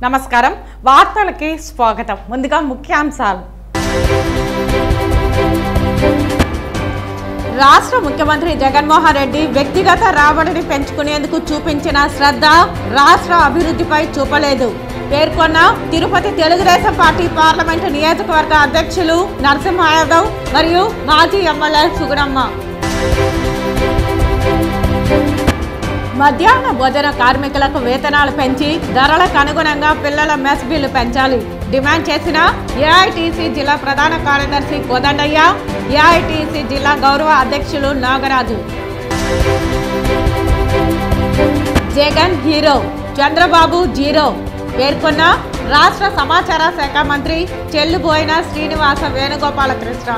నమస్కారం వార్తలకి స్వాగతం ముందుగా ముఖ్యాంశాలు రాష్ట్ర ముఖ్యమంత్రి జగన్మోహన్ రెడ్డి వ్యక్తిగత రాబడిని పెంచుకునేందుకు చూపించిన శ్రద్ధ రాష్ట్ర అభివృద్ధిపై చూపలేదు పేర్కొన్న తిరుపతి తెలుగుదేశం పార్టీ పార్లమెంటు నియోజకవర్గ అధ్యక్షులు నరసింహ యాదవ్ మరియు మాజీ ఎమ్మెల్యే సుగుణమ్మ మధ్యాహ్న భోజన కార్మికులకు వేతనాలు పెంచి ధరలకు అనుగుణంగా పిల్లల మెస్ బిల్లు పెంచాలి డిమాండ్ చేసిన ఏఐటీసీ జిల్లా ప్రధాన కార్యదర్శి కోదండయ్య ఏఐటీసీ జిల్లా గౌరవ అధ్యక్షులు నాగరాజు జగన్ హీరో చంద్రబాబు జీరో పేర్కొన్న రాష్ట్ర సమాచార శాఖ మంత్రి చెల్లుబోయిన శ్రీనివాస వేణుగోపాలకృష్ణ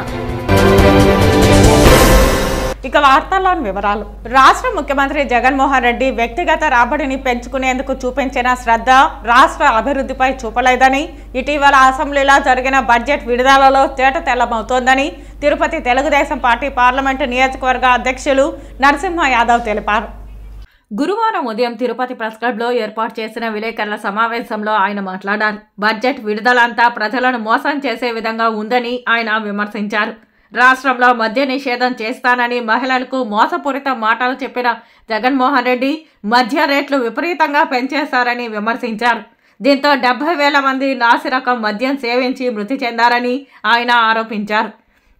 ఇక వార్తల్లోని వివరాలు రాష్ట్ర ముఖ్యమంత్రి జగన్మోహన్ రెడ్డి వ్యక్తిగత రాబడిని పెంచుకునేందుకు చూపించిన శ్రద్ధ రాష్ట్ర అభివృద్ధిపై చూపలేదని ఇటీవల అసెంబ్లీలో జరిగిన బడ్జెట్ విడుదలలో తేటతెల్లమవుతోందని తిరుపతి తెలుగుదేశం పార్టీ పార్లమెంటు నియోజకవర్గ అధ్యక్షులు నరసింహ యాదవ్ తెలిపారు గురువారం ఉదయం తిరుపతి ప్రెస్ క్లబ్లో ఏర్పాటు చేసిన విలేకరుల సమావేశంలో ఆయన మాట్లాడారు బడ్జెట్ విడుదలంతా ప్రజలను మోసం చేసే విధంగా ఉందని ఆయన విమర్శించారు రాష్ట్రంలో మద్య నిషేధం చేస్తానని మహిళలకు మోసపూరిత మాటలు చెప్పిన జగన్మోహన్ రెడ్డి మద్య రేట్లు విపరీతంగా పెంచేశారని విమర్శించారు దీంతో 70,000 మంది నాసిరకం మద్యం సేవించి మృతి చెందారని ఆయన ఆరోపించారు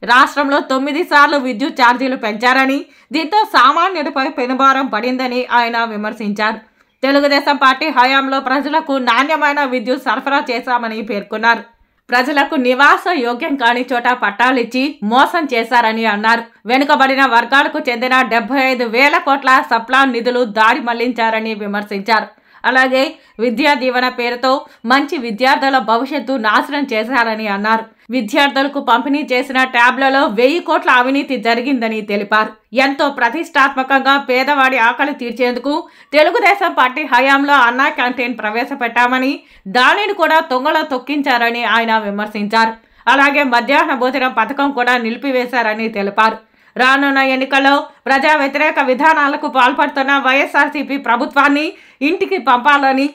రాష్ట్రంలో 9 సార్లు విద్యుత్ ఛార్జీలు పెంచారని దీంతో సామాన్యుడిపై పెనుభారం పడిందని ఆయన విమర్శించారు తెలుగుదేశం పార్టీ హయాంలో ప్రజలకు నాణ్యమైన విద్యుత్ సరఫరా చేశామని పేర్కొన్నారు ప్రజలకు నివాస యోగ్యం కాని చోట పట్టాలిచ్చి మోసం చేశారని అన్నారు వెనుకబడిన వర్గాలకు చెందిన 75,000 కోట్ల సప్లాన్ నిధులు దారి మళ్లించారని విమర్శించారు అలాగే విద్యా దీవెన పేరుతో మంచి విద్యార్థుల భవిష్యత్తు నాశనం చేశారని అన్నారు విద్యార్థులకు పంపిణీ చేసిన ట్యాబ్లలో 1,000 కోట్ల అవినీతి జరిగిందని తెలిపారు ఎంతో ప్రతిష్టాత్మకంగా పేదవాడి ఆకలి తీర్చేందుకు తెలుగుదేశం పార్టీ హయాంలో అన్నా క్యాంటీన్ ప్రవేశపెట్టామని దానిని కూడా తొంగలో తొక్కించారని ఆయన విమర్శించారు అలాగే మధ్యాహ్న భోజనం పథకం కూడా నిలిపివేశారని తెలిపారు రానున్న ఎన్నికల్లో ప్రజా వ్యతిరేక విధానాలకు పాల్పడుతున్న వైఎస్ఆర్సీపీ ప్రభుత్వాన్ని ఇంటికి పంపాలని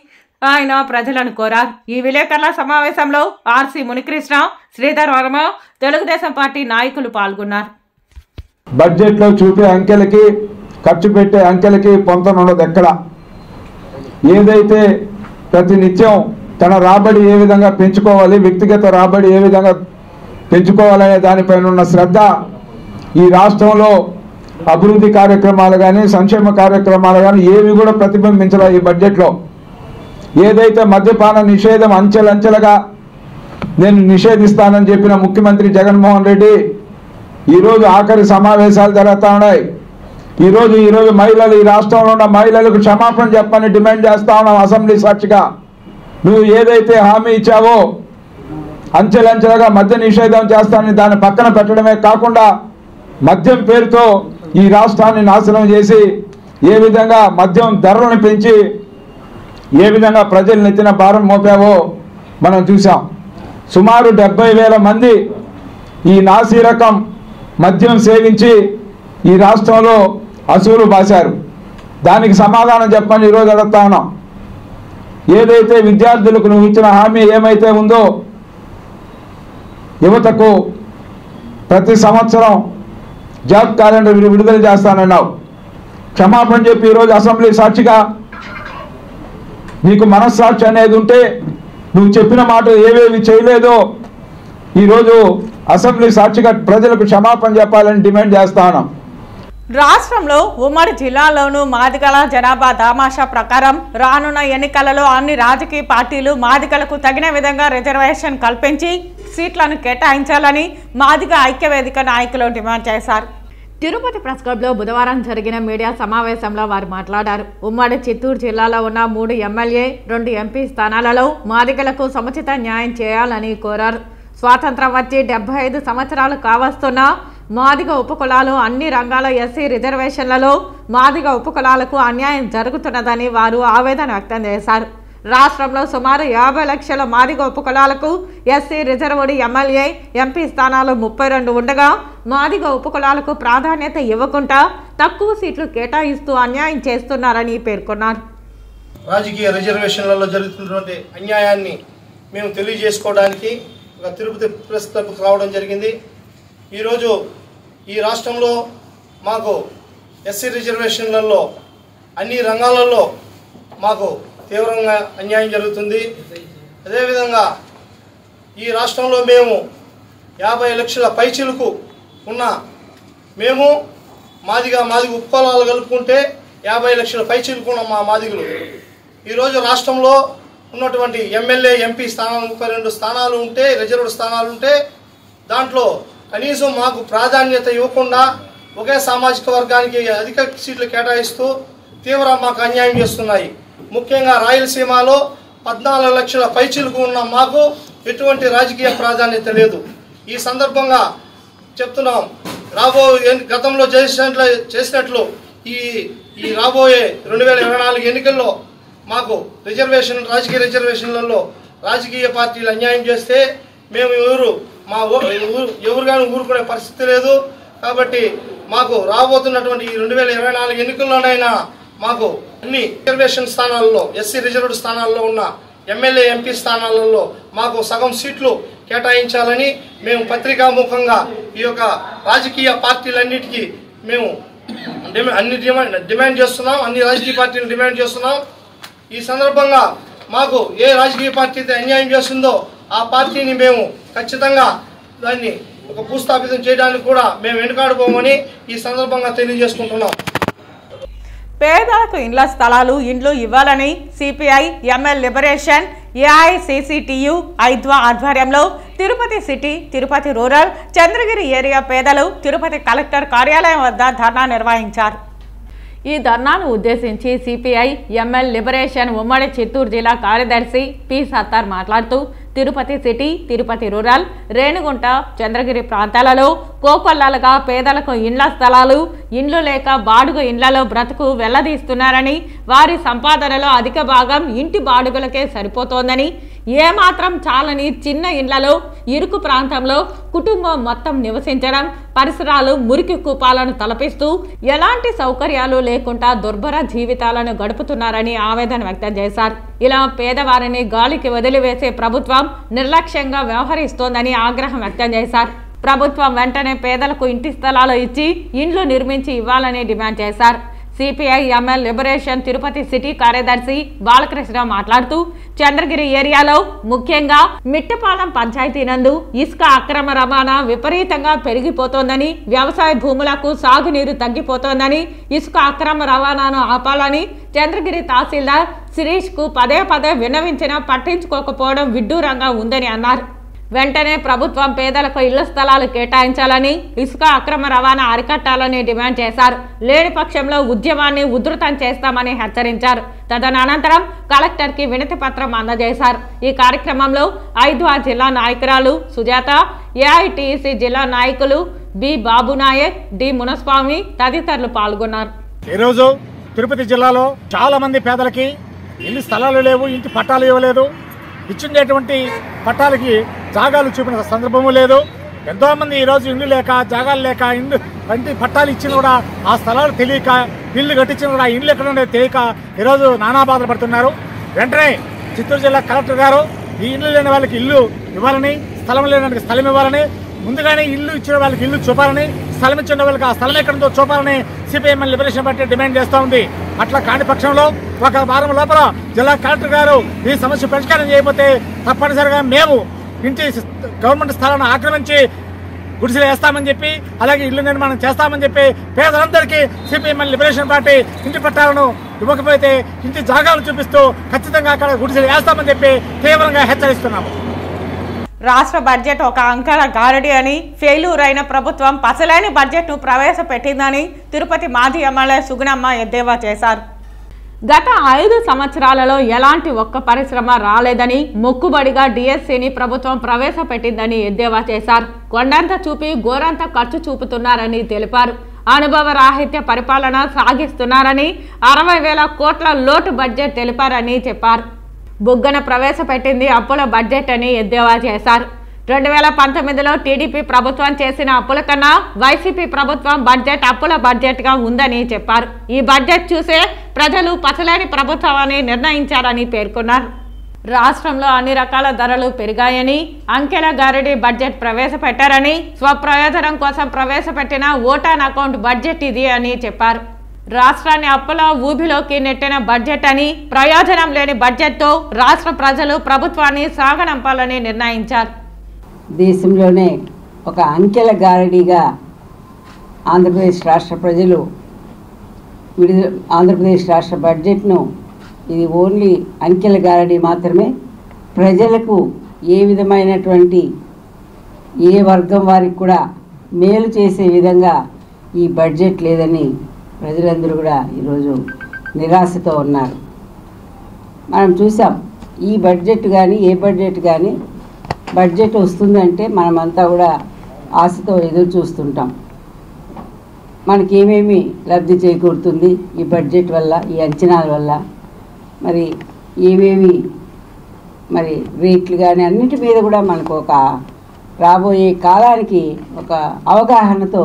ఆయన ప్రజలను కోరారు ఈ విలేకరుల సమావేశంలో ఆర్సీ మునికృష్ణ శ్రీధర్ వర్మ తెలుగుదేశం పార్టీ నాయకులు పాల్గొన్నారు బడ్జెట్లో చూపే అంకెలకి ఖర్చు పెట్టే అంకెలకి పొంతనున్నది ఎక్కడ ఏదైతే ప్రతినిత్యం తన రాబడి ఏ విధంగా పెంచుకోవాలి వ్యక్తిగత రాబడి ఏ విధంగా పెంచుకోవాలనే దానిపైన ఉన్న శ్రద్ధ ఈ రాష్ట్రంలో అభివృద్ధి కార్యక్రమాలు కానీ సంక్షేమ కార్యక్రమాలు కానీ ఏవి కూడా ప్రతిబింబించరా ఈ బడ్జెట్లో ఏదైతే మద్యపాన నిషేధం అంచెలంచెలుగా నేను నిషేధిస్తానని చెప్పిన ముఖ్యమంత్రి జగన్మోహన్ రెడ్డి ఈరోజు ఆఖరి సమావేశాలు జరుగుతూ ఉన్నాయి ఈరోజు మహిళలు ఈ రాష్ట్రంలో ఉన్న మహిళలకు క్షమాపణ చెప్పని డిమాండ్ చేస్తా ఉన్నాం అసెంబ్లీ సాక్షిగా నువ్వు ఏదైతే హామీ ఇచ్చావో అంచెలంచెలుగా మద్య నిషేధం చేస్తానని దాన్ని పక్కన పెట్టడమే కాకుండా మద్యం పేరుతో ఈ రాష్ట్రాన్ని నాశనం చేసి ఏ విధంగా మద్యం ధరలను పెంచి ఏ విధంగా ప్రజలు నెత్తిన భారం మోపావో మనం చూసాం సుమారు 70,000 మంది ఈ నాసి రకం మద్యం సేవించి ఈ రాష్ట్రంలో అసూలు బాశారు దానికి సమాధానం చెప్పని ఈరోజు అడుగుతా ఉన్నాం ఏదైతే విద్యార్థులకు నువ్వు ఇచ్చిన హామీ ఏమైతే ఉందో యువతకు ప్రతి సంవత్సరం జాబ్ క్యాలెండర్ విడుదల చేస్తానన్నావు క్షమాపణ చెప్పి ఈరోజు అసెంబ్లీ సాక్షిగా నీకు మనస్సాక్షి అనేది ఉంటే నువ్వు చెప్పిన మాట ఏవేవి చేయలేదో ఈరోజు అసెంబ్లీ సాక్షిగా ప్రజలకు క్షమాపణ చెప్పాలని డిమాండ్ చేస్తాను రాష్ట్రంలో ఉమ్మడి జిల్లాలోనూ మాదిగల జనాభా దామాషా ప్రకారం రానున్న ఎన్నికలలో అన్ని రాజకీయ పార్టీలు మాదిగలకు తగిన విధంగా రిజర్వేషన్ కల్పించి సీట్లను కేటాయించాలని మాదిగ ఐక్యవేదిక నాయకులు డిమాండ్ చేశారు తిరుపతి ప్రెస్ క్లబ్లో బుధవారం జరిగిన మీడియా సమావేశంలో వారు మాట్లాడారు ఉమ్మడి చిత్తూరు జిల్లాలో ఉన్న 3 ఎమ్మెల్యే 2 ఎంపీ స్థానాలలో మాదిగలకు సముచిత న్యాయం చేయాలని కోరారు స్వాతంత్రం వచ్చి 75 సంవత్సరాలు కావస్తున్న మాదిగ ఉపకులాలు అన్ని రంగాల ఎస్సీ రిజర్వేషన్లలో మాదిగ ఉపకులాలకు అన్యాయం జరుగుతున్నదని వారు ఆవేదన వ్యక్తం చేశారు రాష్ట్రంలో సుమారు 50 లక్షల మాదిగ ఉపకులాలకు ఎస్సీ రిజర్వ్డ్ ఎమ్మెల్యే ఎంపీ స్థానాలు 32 ఉండగా మాదిగ ఉపకులాలకు ప్రాధాన్యత ఇవ్వకుండా తక్కువ సీట్లు కేటాయిస్తూ అన్యాయం చేస్తున్నారని పేర్కొన్నారు. రాజకీయ రిజర్వేషన్లలో జరుగుతున్నటువంటి అన్యాయాన్ని మేము తెలియజేసుకోవడానికి ఒక తిరుపతి ప్రెస్ క్లబ్కి రావడం జరిగింది. ఈరోజు ఈ రాష్ట్రంలో మాకు ఎస్సీ రిజర్వేషన్లలో అన్ని రంగాలలో మాకు తీవ్రంగా అన్యాయం జరుగుతుంది. అదేవిధంగా ఈ రాష్ట్రంలో మేము 50 లక్షల పైచిలకు ఉన్న మేము మాదిగ ఉపకులాలు కలుపుకుంటే 50 లక్షల పైచిలకు ఉన్న మా మాదిగలు ఈరోజు రాష్ట్రంలో ఉన్నటువంటి ఎమ్మెల్యే ఎంపీ స్థానాలు 32 స్థానాలు ఉంటే రిజర్వ్డ్ స్థానాలు ఉంటే దాంట్లో కనీసం మాకు ప్రాధాన్యత ఇవ్వకుండా ఒకే సామాజిక వర్గానికి అధిక సీట్లు కేటాయిస్తూ తీవ్ర మాకు అన్యాయం చేస్తున్నాయి. ముఖ్యంగా రాయలసీమలో 14 లక్షల పైచిలకు ఉన్న మాకు ఎటువంటి రాజకీయ ప్రాధాన్యత లేదు. ఈ సందర్భంగా చెప్తున్నాం, గతంలో చేసినట్లు ఈ రాబోయే 2024 ఎన్నికల్లో మాకు రాజకీయ రిజర్వేషన్లలో రాజకీయ పార్టీలు అన్యాయం చేస్తే మేము ఎవరు కానీ ఊరుకునే పరిస్థితి లేదు. కాబట్టి మాకు రాబోతున్నటువంటి ఈ 2024 ఎన్నికల్లోనైనా మాకు అన్ని రిజర్వేషన్ స్థానాల్లో ఎస్సీ రిజర్వ్డ్ స్థానాల్లో ఉన్న ఎమ్మెల్యే ఎంపీ స్థానాలలో మాకు సగం సీట్లు కేటాయించాలని మేము పత్రికాముఖంగా ఈ యొక్క రాజకీయ పార్టీలన్నిటికీ మేము డిమాండ్ చేస్తున్నాం. అన్ని రాజకీయ పార్టీలు డిమాండ్ చేస్తున్నాం. ఈ సందర్భంగా మాకు ఏ రాజకీయ పార్టీ అయితే అన్యాయం చేస్తుందో ఆ పార్టీని మేము ఖచ్చితంగా దాన్ని ఒక భూస్థాపితం చేయడానికి కూడా మేము వెనుకాడబోమని ఈ సందర్భంగా తెలియజేసుకుంటున్నాం. పేదలకు ఇండ్ల స్థలాలు ఇండ్లు ఇవ్వాలని సిపిఐ ఎంఎల్ లిబరేషన్ ఏఐసిసిటియు ఐద్వా ఆధ్వర్యంలో Tirupati city, Tirupati rural, Chandragiri area పేదలు తిరుపతి కలెక్టర్ కార్యాలయం వద్ద ధర్నా నిర్వహించారు. ఈ ధర్నాను ఉద్దేశించి సిపిఐ ఎంఎల్ లిబరేషన్ ఉమ్మడి చిత్తూరు జిల్లా కార్యదర్శి పి సత్తార్ మాట్లాడుతూ తిరుపతి సిటీ, తిరుపతి రూరల్, రేణిగుంట, చంద్రగిరి ప్రాంతాలలో కోకొల్లలుగా పేదలకు ఇండ్ల స్థలాలు, ఇండ్లు లేక బాడుగు ఇండ్లలో బ్రతుకు వెళ్లదీస్తున్నారని, వారి సంపాదనలో అధిక భాగం ఇంటి బాడుగులకే సరిపోతోందని, ఏమాత్రం చాలని చిన్న ఇండ్లలో ఇరుకు ప్రాంతంలో కుటుంబం మొత్తం నివసించడం, పరిసరాలు మురికి కూపాలను తలపిస్తూ ఎలాంటి సౌకర్యాలు లేకుండా దుర్భర జీవితాలను గడుపుతున్నారని ఆవేదన వ్యక్తం చేశారు. ఇలా పేదవారిని గాలికి వదిలివేసే ప్రభుత్వం నిర్లక్ష్యంగా వ్యవహరిస్తోందని ఆగ్రహం వ్యక్తం చేశారు. ప్రభుత్వం వెంటనే పేదలకు ఇంటి స్థలాలు ఇచ్చి ఇండ్లు నిర్మించి ఇవ్వాలని డిమాండ్ చేశారు. CPI ML liberation Tirupati city కార్యదర్శి బాలకృష్ణ మాట్లాడుతూ చంద్రగిరి ఏరియాలో ముఖ్యంగా మిట్టపాలెం పంచాయతీ నందు ఇసుక అక్రమ రవాణా విపరీతంగా పెరిగిపోతోందని, వ్యవసాయ భూములకు సాగునీరు తగ్గిపోతోందని, ఇసుక అక్రమ రవాణాను ఆపాలని చంద్రగిరి తహసీల్దార్ శిరీష్ కు పదే విన్నవించినా పట్టించుకోకపోవడం విడ్డూరంగా ఉందని అన్నారు. వెంటనే ప్రభుత్వం పేదలకు ఇళ్ల స్థలాలు కేటాయించాలని, ఇసుక అక్రమ రవాణా అరికట్టాలని డిమాండ్ చేశారు. లేని పక్షంలో ఉద్యమాన్ని ఉధృతం చేస్తామని హెచ్చరించారు. తదనంతరం కలెక్టర్ కి వినతి పత్రం అందజేశారు. ఈ కార్యక్రమంలో ఐద్వా జిల్లా నాయకురాలు సుజాత, ఏఐటిసి జిల్లా నాయకులు బి బాబునాయక్, డి మునస్వామి తదితరులు పాల్గొన్నారు. ఈరోజు తిరుపతి జిల్లాలో చాలా మంది పేదలకి ఇల్లు స్థలాలు లేవు, ఇంటి పట్టాలు ఇవ్వలేదు. ఇచ్చిండేటువంటి పట్టాలకి జాగాలు చూపిన సందర్భము లేదు. ఎంతోమంది ఈరోజు ఇండ్లు లేక, జాగాలు లేక, ఇంటి పట్టాలు ఇచ్చిన కూడా ఆ స్థలాలు తెలియక, ఇల్లు కట్టించిన కూడా ఇండ్లు ఎక్కడ ఉండేది తెలియక ఈరోజు నానా బాధలు పడుతున్నారు. వెంటనే చిత్తూరు జిల్లా కలెక్టర్ గారు ఈ ఇల్లు లేని వాళ్ళకి ఇల్లు ఇవ్వాలని, స్థలం లేని వాళ్ళకి స్థలం ఇవ్వాలని, ముందుగానే ఇల్లు ఇచ్చిన వాళ్ళకి ఇల్లు చూపాలని, స్థలం ఇచ్చిన వాళ్ళకి ఆ స్థలం ఎక్కడంతో చూపాలని సిపిఐఎం లిబరేషన్ పార్టీ డిమాండ్ చేస్తూ ఉంది. అట్లా కాని పక్షంలో ఒక వారం లోపల జిల్లా కలెక్టర్ గారు ఈ సమస్య పరిష్కారం చేయకపోతే తప్పనిసరిగా మేము ఇంటి గవర్నమెంట్ స్థలాన్ని ఆక్రమించి గుడిసెలు వేస్తామని చెప్పి, అలాగే ఇల్లు నిర్మాణం చేస్తామని చెప్పి పేదలందరికీ సిపిఎం లిబరేషన్ పార్టీ ఇంటి పట్టాలను ఇవ్వకపోతే ఇంటి జాగాలు చూపిస్తూ ఖచ్చితంగా అక్కడ గుడిసెలు వేస్తామని చెప్పి తీవ్రంగా హెచ్చరిస్తున్నాము. రాష్ట్ర బడ్జెట్ ఒక అంకెల గారడి అని, ఫెయిల్యూర్ అయిన ప్రభుత్వం పసలేని బడ్జెట్ను ప్రవేశపెట్టిందని తిరుపతి మాజీ ఎమ్మెల్యే సుగుణమ్మ ఎద్దేవా చేశారు. గత 5 సంవత్సరాలలో ఎలాంటి ఒక్క పరిశ్రమ రాలేదని, మొక్కుబడిగా డిఎస్సిని ప్రభుత్వం ప్రవేశపెట్టిందని ఎద్దేవా చేశారు. కొండంత చూపి గోరంత ఖర్చు చూపుతున్నారని తెలిపారు. అనుభవ రాహిత్య పరిపాలన సాగిస్తున్నారని, 60,000 కోట్ల లోటు బడ్జెట్ తెలిపారని చెప్పారు. బుగ్గన ప్రవేశపెట్టింది అప్పుల బడ్జెట్ అని ఎద్దేవా చేశారు. 2019లో టీడీపీ ప్రభుత్వం చేసిన అప్పుల కన్నా వైసీపీ ప్రభుత్వం బడ్జెట్ అప్పుల బడ్జెట్ గా ఉందని చెప్పారు. ఈ బడ్జెట్ చూసే ప్రజలు పసలేని ప్రభుత్వాన్ని నిర్ణయించారని పేర్కొన్నారు. రాష్ట్రంలో అన్ని రకాల ధరలు పెరిగాయని, అంకెల గారడి బడ్జెట్ ప్రవేశపెట్టారని, స్వప్రయోజనం కోసం ప్రవేశపెట్టిన ఓటాన్ అకౌంట్ బడ్జెట్ ఇది అని చెప్పారు. రాష్ట్రాన్ని అప్పుల ఊబిలోకి నెట్టిన బడ్జెట్ అని, ప్రయోజనం లేని బడ్జెట్తో రాష్ట్ర ప్రజలు ప్రభుత్వాన్ని సాగనంపాలని నిర్ణయించారు. దేశంలోనే ఒక అంకెల గారడీగా ఆంధ్రప్రదేశ్ రాష్ట్ర ప్రజలు ఆంధ్రప్రదేశ్ రాష్ట్ర బడ్జెట్ను ఇది ఓన్లీ అంకెల గారడీ మాత్రమే, ప్రజలకు ఏ విధమైనటువంటి ఏ వర్గం వారికి కూడా మేలు చేసే విధంగా ఈ బడ్జెట్ లేదని ప్రజలందరూ కూడా ఈరోజు నిరాశతో ఉన్నారు. మనం చూసాం ఈ బడ్జెట్ కానీ ఏ బడ్జెట్ కానీ బడ్జెట్ వస్తుందంటే మనమంతా కూడా ఆశతో ఎదురు చూస్తుంటాం. మనకేమేమి లబ్ధి చేకూరుతుంది ఈ బడ్జెట్ వల్ల, ఈ అంచనాల వల్ల, మరి ఏవేవి మరి రేట్లు కానీ అన్నిటి మీద కూడా మనకు ఒక రాబోయే కాలానికి ఒక అవగాహనతో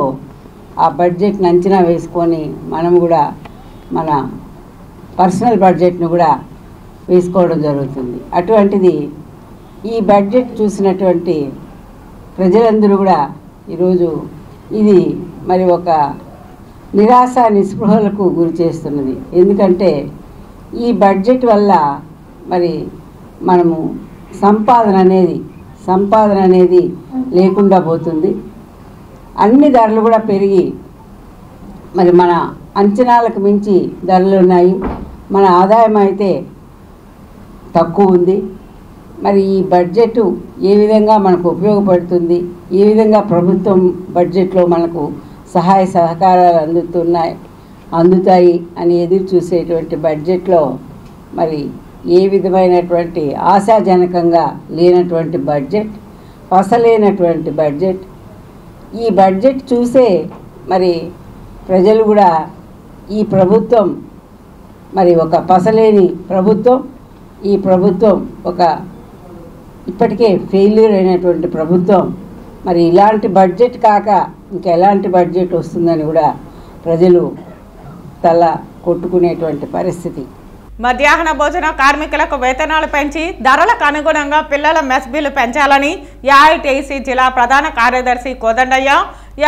ఆ బడ్జెట్ని అంచనా వేసుకొని మనం కూడా మన పర్సనల్ బడ్జెట్ను కూడా వేసుకోవడం జరుగుతుంది. అటువంటిది ఈ బడ్జెట్ చూసినటువంటి ప్రజలందరూ కూడా ఈరోజు ఇది మరి ఒక నిరాశ నిస్పృహలకు గురి చేస్తున్నది. ఎందుకంటే ఈ బడ్జెట్ వల్ల మరి మనము సంపాదన అనేది లేకుండా పోతుంది. అన్ని ధరలు కూడా పెరిగి మరి మన అంచనాలకు మించి ధరలు ఉన్నాయి. మన ఆదాయం అయితే తక్కువ ఉంది. మరి ఈ బడ్జెట్ ఏ విధంగా మనకు ఉపయోగపడుతుంది, ఏ విధంగా ప్రభుత్వం బడ్జెట్లో మనకు సహాయ సహకారాలు అందుతాయి అని ఎదురు చూసేటువంటి బడ్జెట్లో మరి ఏ విధమైనటువంటి ఆశాజనకంగా లేనటువంటి బడ్జెట్, పసలేనటువంటి బడ్జెట్. ఈ బడ్జెట్ చూసే మరి ప్రజలు కూడా ఈ ప్రభుత్వం మరి ఒక పసలేని ప్రభుత్వం, ఈ ప్రభుత్వం ఒక ఇప్పటికే ఫెయిల్యూర్ అయినటువంటి ప్రభుత్వం, మరి ఇలాంటి బడ్జెట్ కాక ఇంకా ఎలాంటి బడ్జెట్ వస్తుందని కూడా ప్రజలు తల కొట్టుకునేటువంటి పరిస్థితి. మధ్యాహ్న భోజన కార్మికులకు వేతనాలు పెంచి ధరలకు అనుగుణంగా పిల్లల మెస్ బిల్లు పెంచాలని ఏఐటీసీ జిల్లా ప్రధాన కార్యదర్శి కోదండయ్య,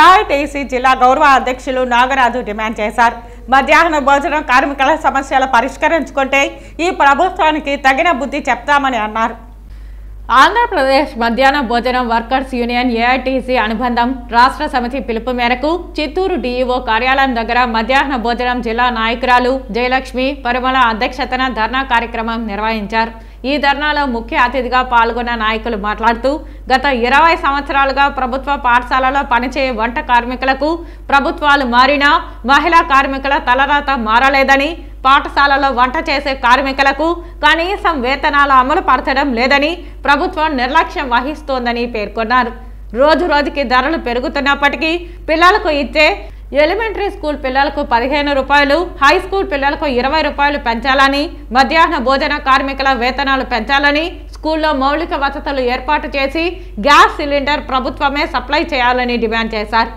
ఏఐటీసీ జిల్లా గౌరవ అధ్యక్షులు నాగరాజు డిమాండ్ చేశారు. మధ్యాహ్న భోజన కార్మికుల సమస్యలు పరిష్కరించుకుంటే ఈ ప్రభుత్వానికి తగిన బుద్ధి చెప్తామని అన్నారు. ఆంధ్రప్రదేశ్ మధ్యాహ్న భోజనం వర్కర్స్ యూనియన్ ఏఐటీసీ అనుబంధం రాష్ట్ర సమితి పిలుపు మేరకు చిత్తూరు డీఈఓ కార్యాలయం దగ్గర మధ్యాహ్న భోజనం జిల్లా నాయకురాలు జయలక్ష్మి పరిమళ అధ్యక్షతన ధర్నా కార్యక్రమం నిర్వహించారు. ఈ ధర్నాలో ముఖ్య అతిథిగా పాల్గొన్న నాయకులు మాట్లాడుతూ గత 20 సంవత్సరాలుగా ప్రభుత్వ పాఠశాలలో పనిచేయ వంట కార్మికులకు ప్రభుత్వాలు మారినా మహిళా కార్మికుల తలరాత మారలేదని, పాఠశాలలో వంట చేసే కార్మికులకు కనీసం వేతనాలు అమలు పరచడం లేదని ప్రభుత్వం నిర్లక్ష్యం వహిస్తోందని పేర్కొన్నారు. రోజు రోజుకి ధరలు పెరుగుతున్నప్పటికీ పిల్లలకు ఇచ్చే ఎలిమెంటరీ స్కూల్ పిల్లలకు 15 రూపాయలు, హై స్కూల్ పిల్లలకు 20 రూపాయలు పెంచాలని, మధ్యాహ్న భోజన కార్మికుల వేతనాలు పెంచాలని, స్కూల్లో మౌలిక వసతులు ఏర్పాటు చేసి గ్యాస్ సిలిండర్ ప్రభుత్వమే సప్లై చేయాలని డిమాండ్ చేశారు.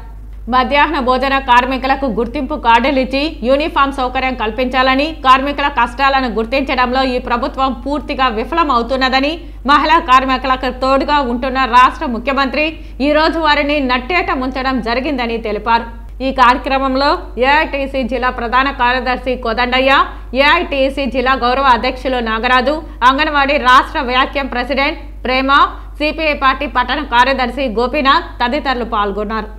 మధ్యాహ్న భోజన కార్మికులకు గుర్తింపు కార్డులు ఇచ్చి యూనిఫామ్ సౌకర్యం కల్పించాలని, కార్మికుల కష్టాలను గుర్తించడంలో ఈ ప్రభుత్వం పూర్తిగా విఫలమవుతున్నదని, మహిళా కార్మికులకు తోడుగా ఉంటున్న రాష్ట్ర ముఖ్యమంత్రి ఈ రోజు వారిని నట్టేట ముంచడం జరిగిందని తెలిపారు. ఈ కార్యక్రమంలో ఏఐటీసీ జిల్లా ప్రధాన కార్యదర్శి కోదండయ్య, ఏఐటీసీ జిల్లా గౌరవ అధ్యక్షులు నాగరాజు, అంగన్వాడీ రాష్ట్ర వ్యాఖ్యం ప్రెసిడెంట్ ప్రేమ, సిపిఐ పార్టీ పట్టణ కార్యదర్శి గోపీనాథ్ తదితరులు పాల్గొన్నారు.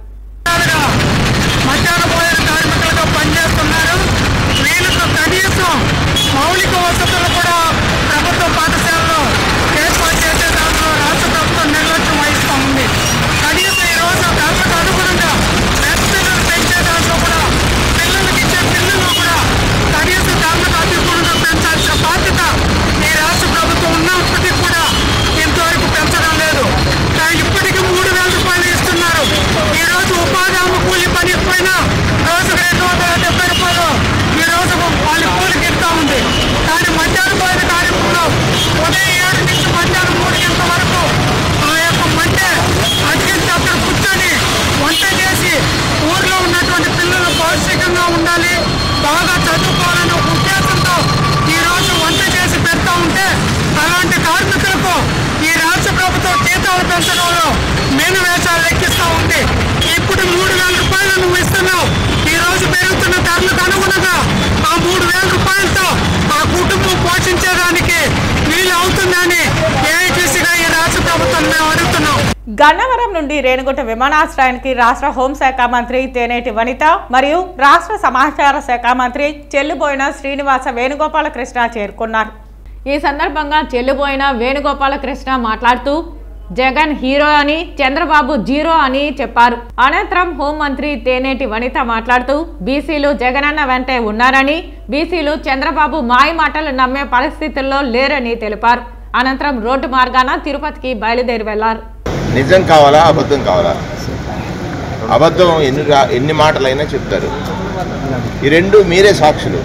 మౌలిక వసతులు కూడా ప్రభుత్వ పాఠశాలలో ఏర్పాటు చేసే దాంట్లో రాష్ట్ర ప్రభుత్వం నిర్లక్ష్యం వహిస్తూ ఉంది. కనీసం ఈరోజు ధరలకు అనుగుణంగా మెస్సులను పెంచే దాంట్లో కూడా పిల్లలకి ఇచ్చే పిల్లలు కూడా కనీసం ధరలకు అనుగుణంగా పెంచాల్సిన బాధ్యత ఈ రాష్ట్ర ప్రభుత్వం ఉన్నప్పటికీ కూడా ఇంతవరకు పెంచడం లేదు. ఇప్పటికీ 3,000 రూపాయలు ఇస్తున్నారు. ఈరోజు ఉపాధి హామీ కూలి పని పోయినా రోజుకు 270 రూపాయలు ఈ రోజు వాళ్ళ కూలికి ఇస్తూ ఉంది. కానీ మధ్య పారదర్శకంగా ఉండాలి, బాగా చదువుకోవాలనే ఒక ఉద్దేశంతో ఈరోజు వంట చేసి పెడతా ఉంటే అలాంటి కార్మికులకు ఈ రాష్ట్ర ప్రభుత్వం జీతాలు పెంచడంలో మెను వేషాలు లెక్కిస్తూ ఉంది. ఇప్పుడు 3,000 రూపాయలు నువ్వు ఇస్తున్నావు. ఈరోజు పెరుగుతున్న ధరలకు అనుగుణంగా ఆ 3,000 రూపాయలతో ఆ కుటుంబం పోషించేదానికి వీలు అవుతుందని ఏఐటీసీగా ఈ రాష్ట్ర ప్రభుత్వం మేము అడుగుతున్నాం. గన్నవరం నుండి రేణిగుంట విమానాశ్రయానికి రాష్ట్ర హోంశాఖ మంత్రి తేనేటి వనిత మరియు రాష్ట్ర సమాచార శాఖ మంత్రి చెల్లుబోయిన శ్రీనివాస వేణుగోపాలకృష్ణ చేరుకున్నారు. ఈ సందర్భంగా చెల్లుబోయిన వేణుగోపాలకృష్ణ మాట్లాడుతూ జగన్ హీరో అని, చంద్రబాబు జీరో అని చెప్పారు. అనంతరం హోంమంత్రి తేనేటి వనిత మాట్లాడుతూ బీసీలు జగనన్న వెంటే ఉన్నారని, బీసీలు చంద్రబాబు మాయ మాటలు నమ్మే పరిస్థితుల్లో లేరని తెలిపారు. అనంతరం రోడ్డు మార్గాన తిరుపతికి బయలుదేరి వెళ్లారు. నిజం కావాలా, అబద్ధం కావాలా? అబద్ధం ఎన్ని మాటలైనా చెప్తారు. ఈ రెండు మీరే సాక్షులు.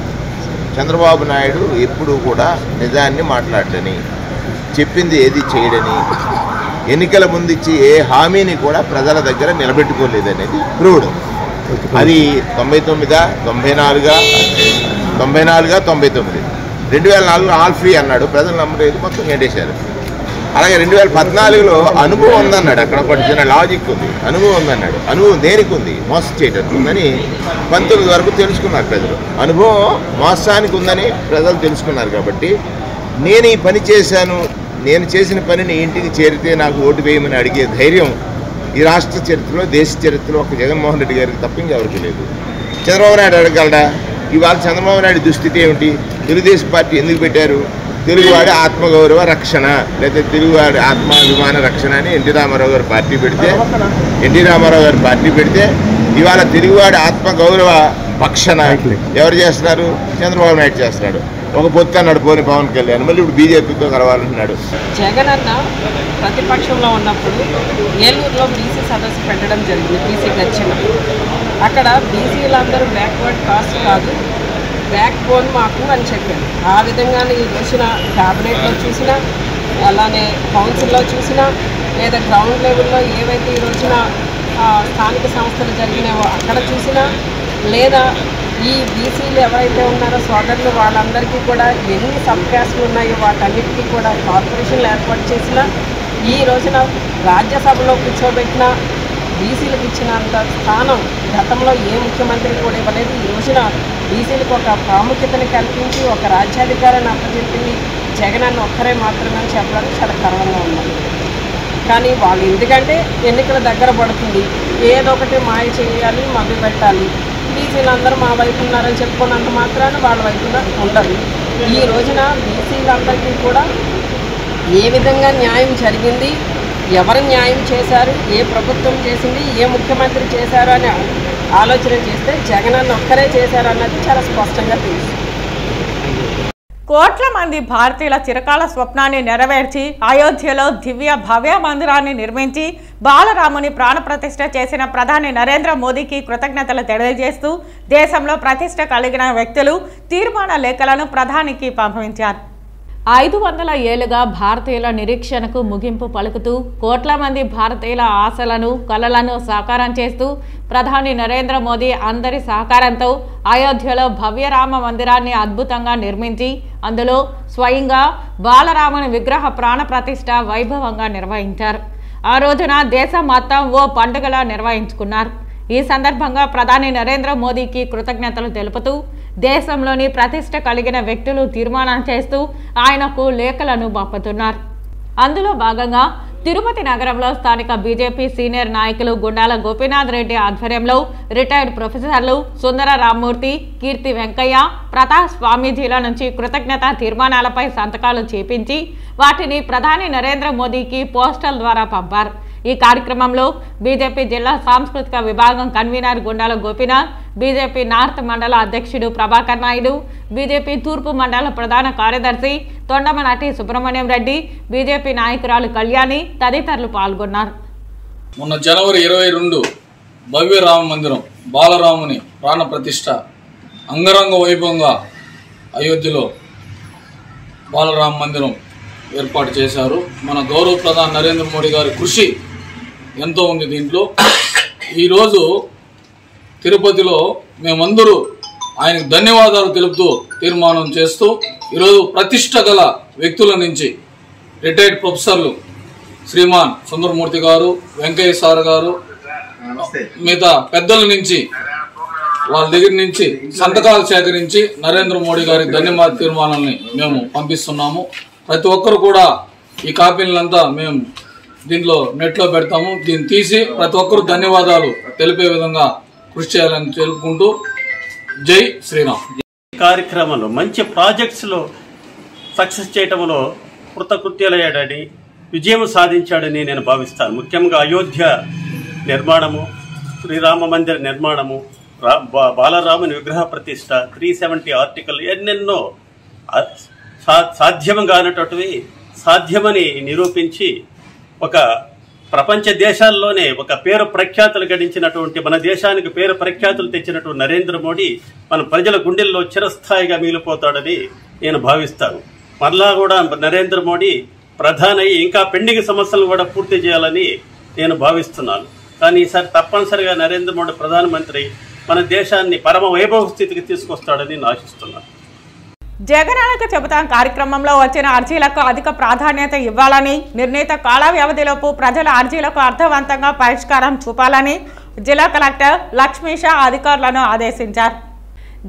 చంద్రబాబు నాయుడు ఎప్పుడు కూడా నిజాన్ని మాట్లాడని, చెప్పింది ఏది చేయడని, ఎన్నికల ముందు ఇచ్చి ఏ హామీని కూడా ప్రజల దగ్గర నిలబెట్టుకోలేదనేది ప్రూవ్డ్. అది 99, 94, 2004 ఆల్ ఫ్రీ అన్నాడు, ప్రజలు నమ్మలేదు, మొత్తం గెంటేశారు. అలాగే 2014లో అనుభవం ఉందన్నాడు, అక్కడ ఒకటి చిన్న లాజిక్ ఉంది, అనుభవం ఉందన్నాడు. అనుభవం దేనికి ఉంది? మోసం చేయడానికి ఉందని 19 వరకు తెలుసుకున్నారు ప్రజలు. అనుభవం మోసానికి ఉందని ప్రజలు తెలుసుకున్నారు. కాబట్టి నేను ఈ పని చేశాను, నేను చేసిన పనిని ఇంటికి చేరితే నాకు ఓటు వేయమని అడిగే ధైర్యం ఈ రాష్ట్ర చరిత్రలో, దేశ చరిత్రలో ఒక జగన్మోహన్ రెడ్డి గారికి తప్ప ఇంకెవరికి లేదు. చంద్రబాబు నాయుడు అడగలడా? ఇవాళ చంద్రబాబు నాయుడు దుస్థితి ఏమిటి? తెలుగుదేశం పార్టీ ఎందుకు పెట్టారు? తెలుగువాడి ఆత్మగౌరవ రక్షణ, లేదా తెలుగువాడి ఆత్మాభిమాన రక్షణ అని ఎన్టీ రామారావు గారు పార్టీ పెడితే ఇవాళ తెలుగువాడి ఆత్మగౌరవ భక్షణ ఎవరు చేస్తున్నారు? చంద్రబాబు నాయుడు చేస్తున్నాడు. ఒక పొత్తు అన్నాడు పోని పవన్ కళ్యాణ్, మళ్ళీ ఇప్పుడు బీజేపీతో కలవాలంటున్నాడు. జగన్ అన్న ప్రతిపక్షంలో ఉన్నప్పుడు ఏలూరులో బీసీ సదస్సు పెట్టడం జరిగింది, బీసీ గర్జన. అక్కడ బీసీలందరూ బ్యాక్వర్డ్ కాస్ట్ కాదు, బ్యాక్ బోన్ మాకు అని చెప్పారు. ఆ విధంగానే ఈ రోజున క్యాబినెట్లో చూసినా, అలానే కౌన్సిల్లో చూసినా, లేదా గ్రౌండ్ లెవెల్లో ఏవైతే ఈ రోజున స్థానిక సంస్థలు జరిగినావో అక్కడ చూసినా, లేదా ఈ బీసీలు ఎవరైతే ఉన్నారో సోదరులు వాళ్ళందరికీ కూడా ఎన్ని సబ్ క్యాస్ట్లు ఉన్నాయో వాటన్నిటికీ కూడా కార్పొరేషన్లు ఏర్పాటు చేసినా, ఈ రోజున రాజ్యసభలో కూర్చోబెట్టిన బీసీలకు ఇచ్చినంత స్థానం గతంలో ఏ ముఖ్యమంత్రి కూడా ఇవ్వలేదు. ఈ రోజున బీసీలకు ఒక ప్రాముఖ్యతని కల్పించి ఒక రాజ్యాధికారాన్ని అప్పచెప్పింది జగన్ అన్న ఒక్కరే మాత్రమే చెప్పడానికి చాలా గర్వంగా ఉన్నారు. కానీ వాళ్ళు ఎందుకంటే ఎన్నికల దగ్గర పడుతుంది, ఏదో ఒకటి మాయ చేయాలి, మభ్య పెట్టాలి, బీసీలందరూ మా వైపు ఉన్నారని చెప్పుకున్నంత మాత్రాన వాళ్ళ వైపున ఉండదు. ఈ రోజున బీసీలందరికీ కూడా ఏ విధంగా న్యాయం జరిగింది, ఎవరు న్యాయం చేశారు, ఏ ప్రభుత్వం చేసింది, ఏ ముఖ్యమంత్రి చేశారు అని ఆలోచన చేస్తే జగన్ అన్న ఒక్కరే చేశారు అన్నది చాలా స్పష్టంగా తెలుసు. కోట్ల మంది భారతీయుల చిరకాల స్వప్నాన్ని నెరవేర్చి అయోధ్యలో దివ్య భవ్య మందిరాన్ని నిర్మించి బాలరాముని ప్రాణప్రతిష్ఠ చేసిన ప్రధాని నరేంద్ర మోదీకి కృతజ్ఞతలు తెలియజేస్తూ దేశంలో ప్రతిష్ఠ కలిగిన వ్యక్తులు తీర్మాన లేఖలను ప్రధానికి పంపించారు. 500 ఏళ్లుగా భారతీయుల నిరీక్షణకు ముగింపు పలుకుతూ కోట్ల మంది భారతీయుల ఆశలను, కలలను సాకారం చేస్తూ ప్రధాని నరేంద్ర మోదీ అందరి సహకారంతో అయోధ్యలో భవ్యరామ మందిరాన్ని అద్భుతంగా నిర్మించి అందులో స్వయంగా బాలరాముని విగ్రహ ప్రాణప్రతిష్ఠ వైభవంగా నిర్వహించారు. ఆ రోజున దేశం మొత్తం ఓ పండుగలా నిర్వహించుకున్నారు. ఈ సందర్భంగా ప్రధాని నరేంద్ర మోదీకి కృతజ్ఞతలు తెలుపుతూ దేశంలోని ప్రతిష్ఠ కలిగిన వ్యక్తులు తీర్మానం చేస్తూ ఆయనకు లేఖలను పంపుతున్నారు. అందులో భాగంగా తిరుపతి నగరంలో స్థానిక బీజేపీ సీనియర్ నాయకులు గుండాల గోపీనాథ్ రెడ్డి ఆధ్వర్యంలో రిటైర్డ్ ప్రొఫెసర్లు సుందర రామ్మూర్తి, కీర్తి వెంకయ్య, ప్రతాప్ స్వామీజీల నుంచి కృతజ్ఞత తీర్మానాలపై సంతకాలు చేపించి వాటిని ప్రధాని నరేంద్ర మోదీకి పోస్టల్ ద్వారా పంపారు. ఈ కార్యక్రమంలో బీజేపీ జిల్లా సాంస్కృతిక విభాగం convener Gundala Gopinath, BJP north మండల అధ్యక్షుడు ప్రభాకర్ నాయుడు, బీజేపీ తూర్పు మండల ప్రధాన కార్యదర్శి తొండమనాటి సుబ్రహ్మణ్యం రెడ్డి, బీజేపీ నాయకురాలు కళ్యాణి తదితరులు పాల్గొన్నారు. మొన్న జనవరి 22 భవ్య రామ మందిరం బాలరాముని ప్రాణ ప్రతిష్ఠ అంగరంగ వైభవంగా అయోధ్యలో బాలరామ మందిరం ఏర్పాటు చేశారు. మన గౌరవ ప్రధాని నరేంద్ర మోడీ గారి కృషి ఎంతో ఉంది దీంట్లో. ఈరోజు తిరుపతిలో మేమందరూ ఆయనకు ధన్యవాదాలు తెలుపుతూ తీర్మానం చేస్తూ ఈరోజు ప్రతిష్ట గల వ్యక్తుల నుంచి రిటైర్డ్ ప్రొఫెసర్లు శ్రీమాన్ సుందరమూర్తి గారు, వెంకయ్య సార్ గారు, మిగతా పెద్దల నుంచి వాళ్ళ దగ్గర నుంచి సంతకాలు సేకరించి నరేంద్ర మోడీ గారి ధన్యవాద తీర్మానాన్ని మేము పంపిస్తున్నాము. ప్రతి ఒక్కరు కూడా ఈ కాపీలంతా మేము దీంట్లో నెట్లో పెడతాము. దీన్ని తీసి ప్రతి ఒక్కరు ధన్యవాదాలు తెలిపే విధంగా కృషి చేయాలని తెలుపుకుంటూ జై శ్రీరామ్. కార్యక్రమంలో మంచి ప్రాజెక్ట్స్లో సక్సెస్ చేయటంలో కృతకృత్యులయ్యాడని, విజయం సాధించాడని నేను భావిస్తాను. ముఖ్యంగా అయోధ్య నిర్మాణము, శ్రీరామ మందిర నిర్మాణము, బాలరాముని విగ్రహ ప్రతిష్ట, 370 ఆర్టికల్, ఎన్నెన్నో సాధ్యం కానటువంటివి సాధ్యమని నిరూపించి ఒక ప్రపంచ దేశాల్లోనే ఒక పేరు ప్రఖ్యాతులు గడించినటువంటి, మన దేశానికి పేరు ప్రఖ్యాతులు తెచ్చినటువంటి నరేంద్ర మోడీ మన ప్రజల గుండెల్లో చిరస్థాయిగా మిగిలిపోతాడని నేను భావిస్తాను. మరలా కూడా నరేంద్ర మోడీ ప్రధాని ఇంకా పెండింగ్ సమస్యలు కూడా పూర్తి చేయాలని నేను భావిస్తున్నాను. కానీ ఈసారి తప్పనిసరిగా నరేంద్ర మోడీ ప్రధానమంత్రి మన దేశాన్ని పరమ వైభవ స్థితికి తీసుకొస్తాడని నేను ఆశిస్తున్నాను. జగనన్నకు చెబుతాం కార్యక్రమంలో వచ్చిన అర్జీలకు అధిక ప్రాధాన్యత ఇవ్వాలని, నిర్ణీత కాల వ్యవధిలోపు ప్రజల అర్జీలకు అర్థవంతంగా పరిష్కారం చూపాలని జిల్లా కలెక్టర్ లక్ష్మీషా అధికారులను ఆదేశించారు.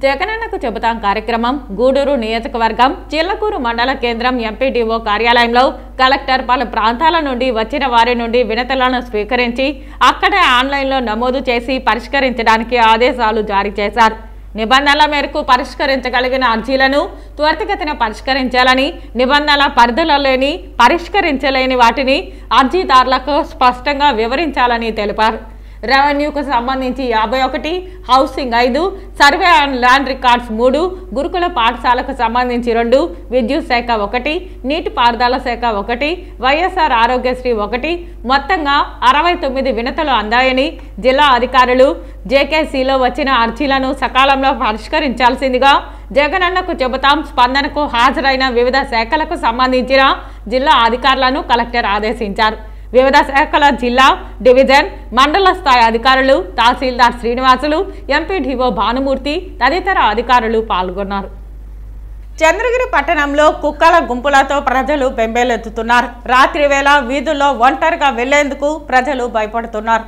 జగనన్నకు చెబుతాం కార్యక్రమం గూడూరు నియోజకవర్గం చిల్లకూరు మండల కేంద్రం ఎంపీడీఓ కార్యాలయంలో కలెక్టర్ పలు ప్రాంతాల నుండి వచ్చిన వారి నుండి వినతులను స్వీకరించి అక్కడే ఆన్లైన్లో నమోదు చేసి పరిష్కరించడానికి ఆదేశాలు జారీ చేశారు. నిబంధనల మేరకు పరిష్కరించగలిగిన అర్జీలను త్వరితగతిన పరిష్కరించాలని, నిబంధనల పరిధిలోని పరిష్కరించలేని వాటిని అర్జీదారులకు స్పష్టంగా వివరించాలని తెలిపారు. రెవెన్యూకు సంబంధించి 51, housing 5, survey and land records 3, గురుకుల పాఠశాలకు సంబంధించి 2, విద్యుత్ శాఖ 1, నీటిపారుదల శాఖ 1, వైఎస్ఆర్ ఆరోగ్యశ్రీ 1, మొత్తంగా 69 వినతులు అందాయని జిల్లా అధికారులు జేకేసీలో వచ్చిన అర్జీలను సకాలంలో పరిష్కరించాల్సిందిగా జగనన్నకు చెబుతాం స్పందనకు హాజరైన వివిధ శాఖలకు సంబంధించిన జిల్లా అధికారులను కలెక్టర్ ఆదేశించారు. వివిధ శాఖల జిల్లా, డివిజన్, మండల స్థాయి అధికారులు, తహసీల్దార్ శ్రీనివాసులు, ఎంపీడీఓ భానుమూర్తి తదితర అధికారులు పాల్గొన్నారు. చంద్రగిరి పట్టణంలో కుక్కల గుంపులతో ప్రజలు బెంబేలెత్తుతున్నారు. రాత్రి వేళ వీధుల్లో ఒంటరిగా వెళ్లేందుకు ప్రజలు భయపడుతున్నారు.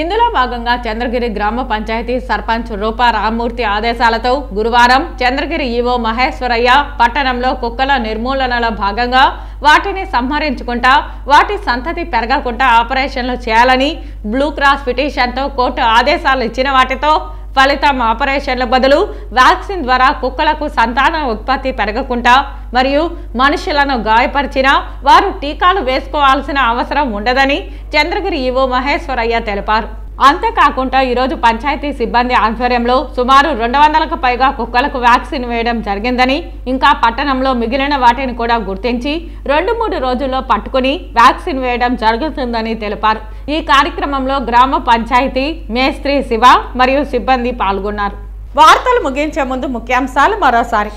ఇందులో భాగంగా చంద్రగిరి గ్రామ పంచాయతీ సర్పంచ్ రూపా రామ్మూర్తి ఆదేశాలతో గురువారం చంద్రగిరి ఈవో మహేశ్వరయ్య పట్టణంలో కుక్కల నిర్మూలనలో భాగంగా వాటిని సంహరించుకుంటా వాటి సంతతి పెరగకుండా ఆపరేషన్లు చేయాలని బ్లూ క్రాస్ పిటిషన్తో కోర్టు ఆదేశాలు ఇచ్చిన వాటితో ఫలితం ఆపరేషన్ల బదులు వ్యాక్సిన్ ద్వారా కుక్కలకు సంతాన ఉత్పత్తి పెరగకుండా మరియు మనుషులను గాయపరిచినా వారు టీకాలు వేసుకోవాల్సిన అవసరం ఉండదని చంద్రగిరి ఈవో మహేశ్వరయ్య తెలిపారు. అంతేకాకుండా ఈరోజు పంచాయతీ సిబ్బంది ఆధ్వర్యంలో సుమారు 200కు పైగా కుక్కలకు వ్యాక్సిన్ వేయడం జరిగిందని, ఇంకా పట్టణంలో మిగిలిన వాటిని కూడా గుర్తించి 2-3 రోజుల్లో పట్టుకుని వ్యాక్సిన్ వేయడం జరుగుతుందని తెలిపారు. ఈ కార్యక్రమంలో గ్రామ పంచాయతీ మేస్త్రి శివ మరియు సిబ్బంది పాల్గొన్నారు. వార్తలు ముగించే ముందు ముఖ్యాంశాలు మరోసారి.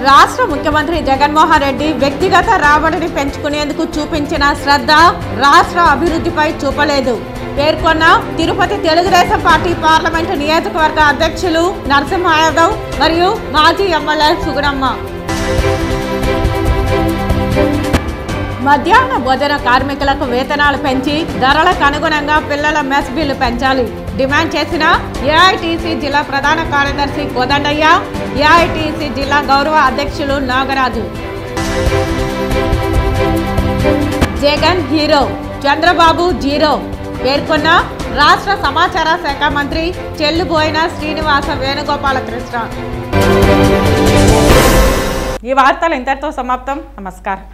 రాష్ట్ర ముఖ్యమంత్రి జగన్మోహన్ రెడ్డి వ్యక్తిగత రాబడిని పెంచుకునేందుకు చూపించిన శ్రద్ధ రాష్ట్ర అభివృద్ధిపై చూపలేదు పేర్కొన్న తిరుపతి తెలుగుదేశం పార్టీ పార్లమెంటు నియోజకవర్గ అధ్యక్షులు నరసింహ యాదవ్ మరియు మాజీ ఎమ్మెల్యే సుగుణమ్మ. మధ్యాహ్న భోజన కార్మికులకు వేతనాలు పెంచి ధరలకు అనుగుణంగా పిల్లల మెస్ బిల్లు పెంచాలి డిమాండ్ చేసిన ఏఐటీసీ జిల్లా ప్రధాన కార్యదర్శి కోదండయ్య, ఏఐటీసీ జిల్లా గౌరవ అధ్యక్షులు నాగరాజు. జగన్ హీరో, చంద్రబాబు జీరో పేర్కొన్న రాష్ట్ర సమాచార శాఖ మంత్రి చెల్లుబోయిన శ్రీనివాస వేణుగోపాలకృష్ణ. ఈ వార్తలు ఇంతటితో సమాప్తం. నమస్కారం.